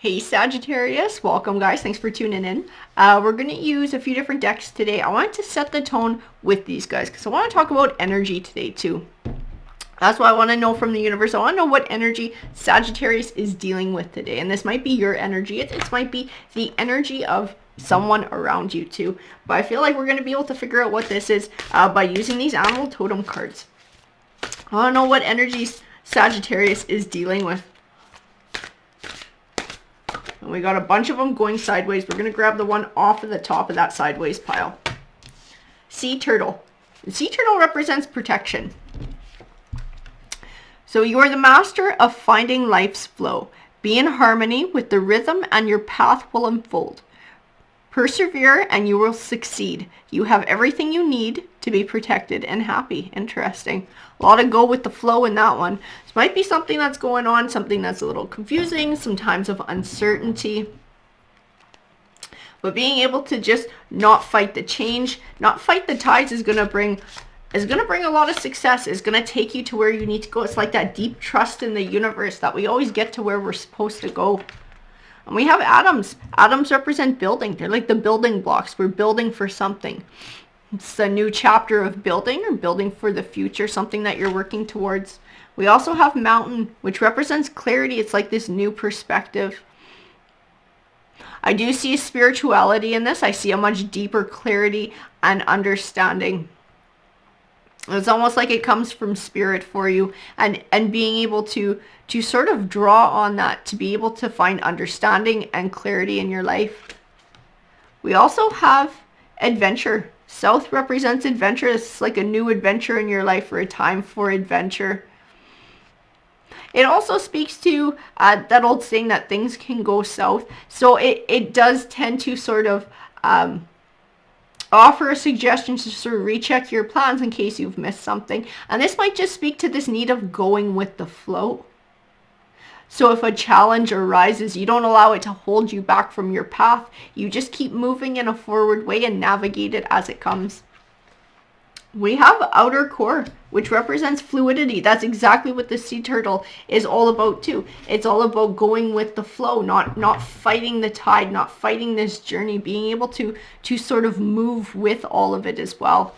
Hey Sagittarius, welcome guys, thanks for tuning in. We're going to use a few different decks today. I wanted to set the tone with these guys because I want to talk about energy today too. That's what I want to know from the universe. I want to know what energy Sagittarius is dealing with today. And this might be your energy. It might be the energy of someone around you too. But I feel like we're going to be able to figure out what this is by using these animal totem cards. I want to know what energies Sagittarius is dealing with. And we got a bunch of them going sideways. We're going to grab the one off of the top of that sideways pile. Sea turtle. The sea turtle represents protection. So you are the master of finding life's flow. Be in harmony with the rhythm and your path will unfold. Persevere and you will succeed. You have everything you need to be protected and happy. Interesting. A lot of go with the flow in that one. This might be something that's going on, something that's a little confusing, some times of uncertainty. But being able to just not fight the change, not fight the tides is going to bring a lot of success. It's going to take you to where you need to go. It's like that deep trust in the universe that we always get to where we're supposed to go. And we have atoms. Atoms represent building. They're like the building blocks. We're building for something. It's a new chapter of building or building for the future, something that you're working towards. We also have mountain, which represents clarity. It's like this new perspective. I do see spirituality in this. I see a much deeper clarity and understanding. It's almost like it comes from spirit for you, and being able to sort of draw on that to be able to find understanding and clarity in your life. We also have adventure. South represents adventure. It's like a new adventure in your life or a time for adventure. It also speaks to that old saying that things can go south. So it does tend to sort of offer a suggestion to sort of recheck your plans in case you've missed something. And this might just speak to this need of going with the flow. So if a challenge arises, you don't allow it to hold you back from your path. You just keep moving in a forward way and navigate it as it comes. We have outer core, which represents fluidity. That's exactly what the sea turtle is all about too. It's all about going with the flow, not fighting the tide, not fighting this journey, being able to sort of move with all of it as well.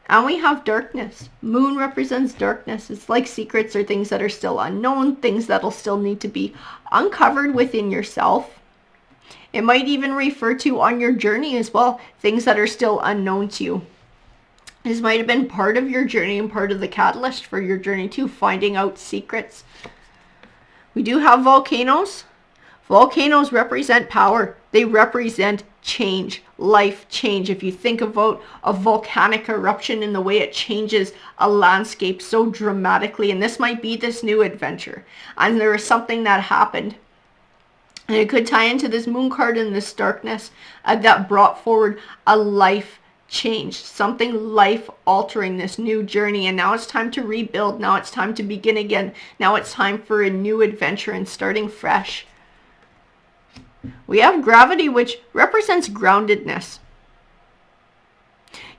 And we have darkness. Moon represents darkness. It's like secrets or things that are still unknown, things that'll still need to be uncovered within yourself. It might even refer to on your journey as well, things that are still unknown to you. This might have been part of your journey and part of the catalyst for your journey too, finding out secrets. We do have volcanoes. Volcanoes represent power. They represent change, life change. If you think about a volcanic eruption and the way it changes a landscape so dramatically, and this might be this new adventure, and there is something that happened. And it could tie into this moon card and this darkness that brought forward a life change, something life altering, this new journey. And now it's time to rebuild. Now it's time to begin again. Now it's time for a new adventure and starting fresh. We have gravity, which represents groundedness.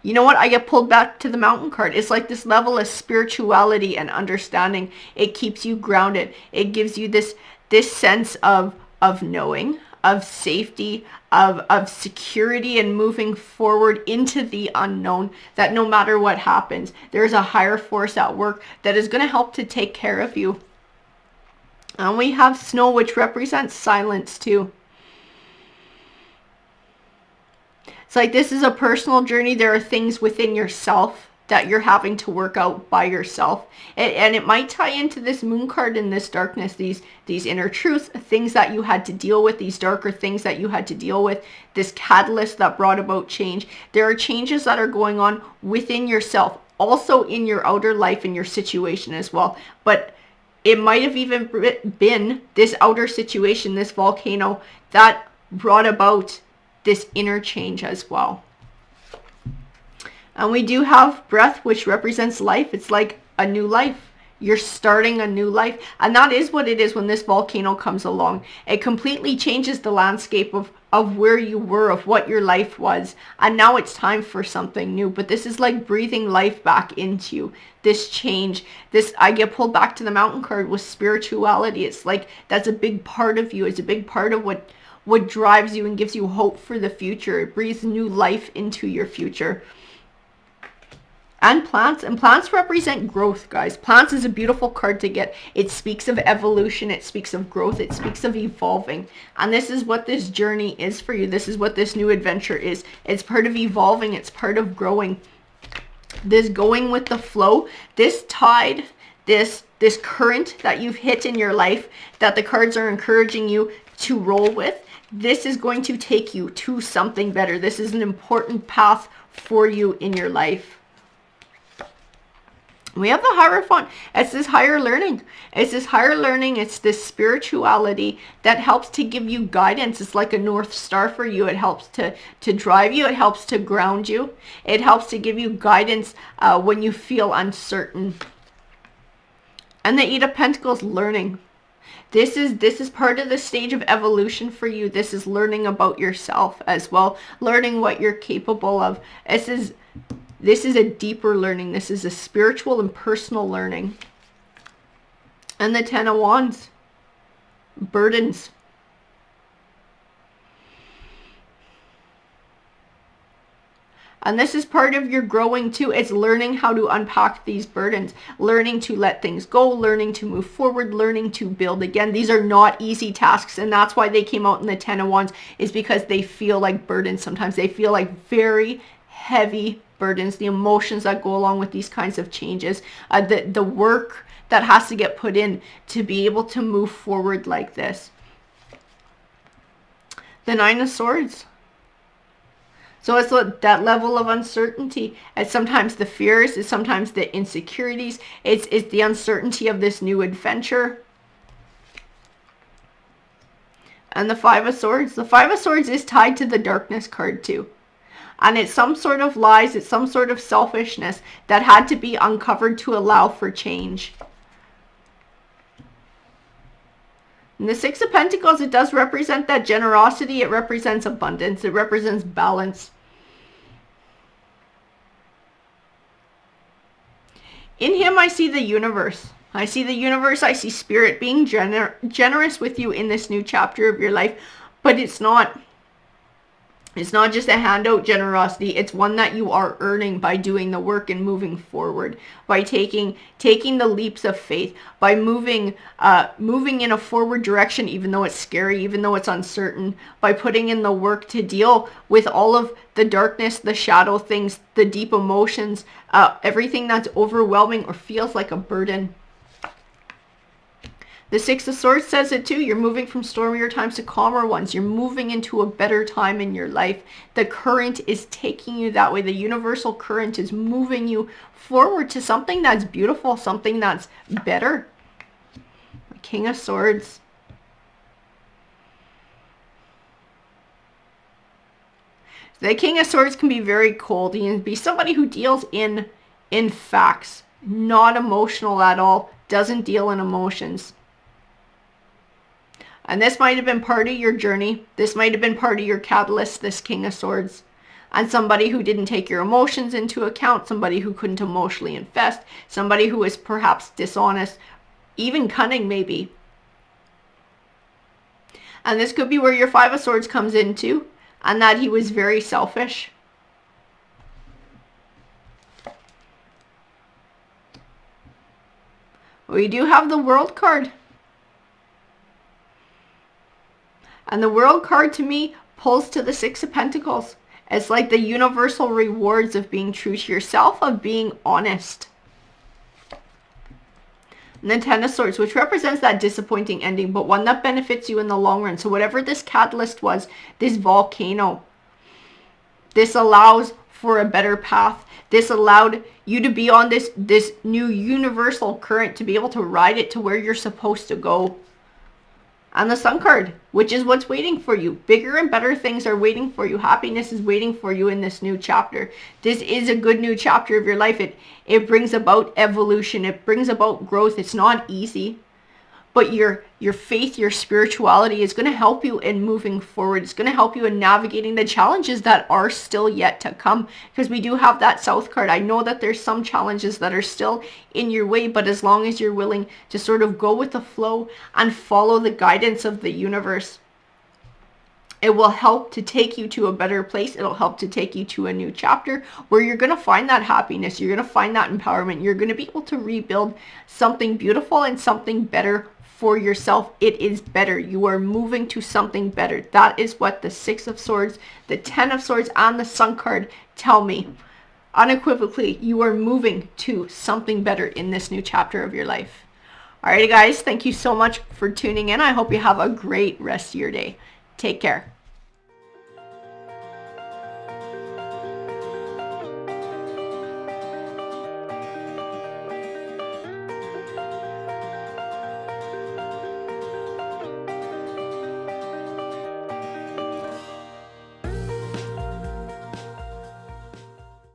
You know what? I get pulled back to the mountain card. It's like this level of spirituality and understanding. It keeps you grounded. It gives you this sense of knowing, of safety, of security, and moving forward into the unknown, that no matter what happens, there's a higher force at work that is going to help to take care of you. And we have snow, which represents silence too. It's like this is a personal journey. There are things within yourself that you're having to work out by yourself. And it might tie into this moon card and this darkness, these inner truths, things that you had to deal with, these darker things that you had to deal with, this catalyst that brought about change. There are changes that are going on within yourself, also in your outer life and your situation as well. But it might have even been this outer situation, this volcano, that brought about this inner change as well. And we do have breath, which represents life. It's like a new life. You're starting a new life. And that is what it is when this volcano comes along. It completely changes the landscape of where you were, of what your life was. And now it's time for something new. But this is like breathing life back into you. This change, I get pulled back to the mountain card with spirituality. It's like that's a big part of you. It's a big part of what drives you and gives you hope for the future. It breathes new life into your future. And plants represent growth, guys. Plants is a beautiful card to get. It speaks of evolution, it speaks of growth, it speaks of evolving. And this is what this journey is for you. This is what this new adventure is. It's part of evolving, it's part of growing. This going with the flow, this tide, this current that you've hit in your life, that the cards are encouraging you to roll with, this is going to take you to something better. This is an important path for you in your life. We have the Hierophant. It's this higher learning. It's this higher learning. It's this spirituality that helps to give you guidance. It's like a North Star for you. It helps to drive you. It helps to ground you. It helps to give you guidance when you feel uncertain. And the Eight of Pentacles, learning. This is part of the stage of evolution for you. This is learning about yourself as well. Learning what you're capable of. This is a deeper learning. This is a spiritual and personal learning. And the Ten of Wands, burdens. And this is part of your growing too. It's learning how to unpack these burdens, learning to let things go, learning to move forward, learning to build again. These are not easy tasks, and that's why they came out in the Ten of Wands, is because they feel like burdens. Sometimes they feel like very heavy burdens, the emotions that go along with these kinds of changes, the work that has to get put in to be able to move forward like this. The Nine of Swords. So it's that level of uncertainty. It's sometimes the fears, it's sometimes the insecurities, it's the uncertainty of this new adventure. And the Five of Swords. The Five of Swords is tied to the Darkness card too. And it's some sort of lies, it's some sort of selfishness that had to be uncovered to allow for change. And the Six of Pentacles, it does represent that generosity, it represents abundance, it represents balance. In him, I see the universe. I see the universe, I see spirit being generous with you in this new chapter of your life, but it's not just a handout generosity. It's one that you are earning by doing the work and moving forward, by taking the leaps of faith, by moving in a forward direction, even though it's scary, even though it's uncertain, by putting in the work to deal with all of the darkness, the shadow things, the deep emotions, everything that's overwhelming or feels like a burden. The Six of Swords says it too. You're moving from stormier times to calmer ones. You're moving into a better time in your life. The current is taking you that way. The universal current is moving you forward to something that's beautiful, something that's better. The King of Swords. The King of Swords can be very cold. He can be somebody who deals in facts, not emotional at all, doesn't deal in emotions. And this might have been part of your journey. This might have been part of your catalyst, this King of Swords. And somebody who didn't take your emotions into account, somebody who couldn't emotionally invest, somebody who was perhaps dishonest, even cunning maybe. And this could be where your Five of Swords comes into, and that he was very selfish. We do have the World card. And the World card to me pulls to the Six of Pentacles. It's like the universal rewards of being true to yourself, of being honest. And then Ten of Swords, which represents that disappointing ending, but one that benefits you in the long run. So whatever this catalyst was, this volcano, this allows for a better path. This allowed you to be on this new universal current, to be able to ride it to where you're supposed to go. And the Sun card, which is what's waiting for you. Bigger and better things are waiting for you. Happiness is waiting for you in this new chapter. This is a good new chapter of your life. It brings about evolution. It brings about growth. It's not easy. But your faith, your spirituality is going to help you in moving forward. It's going to help you in navigating the challenges that are still yet to come. Because we do have that South card. I know that there's some challenges that are still in your way, but as long as you're willing to sort of go with the flow and follow the guidance of the universe, it will help to take you to a better place. It'll help to take you to a new chapter where you're going to find that happiness. You're going to find that empowerment. You're going to be able to rebuild something beautiful and something better for yourself. It is better. You are moving to something better. That is what the Six of Swords, the Ten of Swords, and the Sun card tell me. Unequivocally, you are moving to something better in this new chapter of your life. Alrighty guys, thank you so much for tuning in. I hope you have a great rest of your day. Take care.